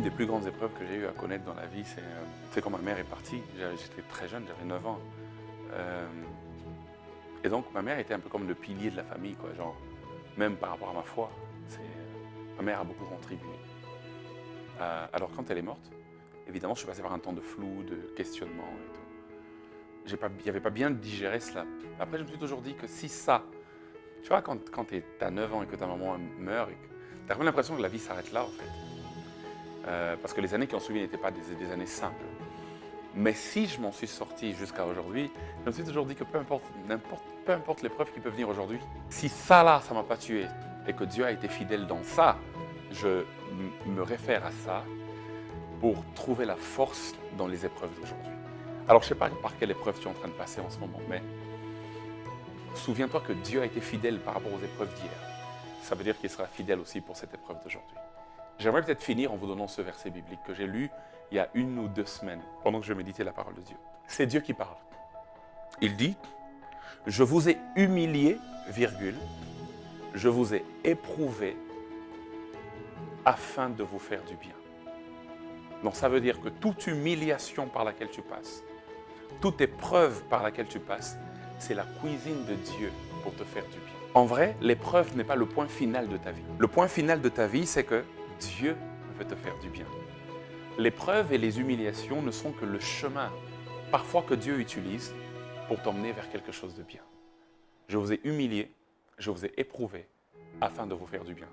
des plus grandes épreuves que j'ai eu à connaître dans la vie, c'est quand ma mère est partie. J'étais très jeune, j'avais 9 ans. Euh, et donc, ma mère était un peu comme le pilier de la famille, quoi. Genre, même par rapport à ma foi. Ma mère a beaucoup contribué. Alors, quand elle est morte, évidemment, je suis passé par un temps de flou, de questionnement et tout. Il n'y avait pas bien digéré cela. Après, je me suis toujours dit que si ça, tu vois, quand tu as 9 ans et que ta maman meurt, tu as vraiment l'impression que la vie s'arrête là, en fait. Parce que les années qui ont suivi n'étaient pas des années simples. Mais si je m'en suis sorti jusqu'à aujourd'hui, je me suis toujours dit que peu importe l'épreuve qui peut venir aujourd'hui, si ça là, ça ne m'a pas tué et que Dieu a été fidèle dans ça, je me réfère à ça pour trouver la force dans les épreuves d'aujourd'hui. Alors je ne sais pas par quelle épreuve tu es en train de passer en ce moment, mais souviens-toi que Dieu a été fidèle par rapport aux épreuves d'hier. Ça veut dire qu'il sera fidèle aussi pour cette épreuve d'aujourd'hui. J'aimerais peut-être finir en vous donnant ce verset biblique que j'ai lu il y a 1 ou 2 semaines, pendant que je méditais la parole de Dieu. C'est Dieu qui parle. Il dit, « Je vous ai humilié, virgule, je vous ai éprouvé afin de vous faire du bien. » Donc ça veut dire que toute humiliation par laquelle tu passes, toute épreuve par laquelle tu passes, c'est la cuisine de Dieu pour te faire du bien. En vrai, l'épreuve n'est pas le point final de ta vie. Le point final de ta vie, c'est que Dieu veut te faire du bien. L'épreuve et les humiliations ne sont que le chemin, parfois que Dieu utilise pour t'emmener vers quelque chose de bien. Je vous ai humilié, je vous ai éprouvé afin de vous faire du bien.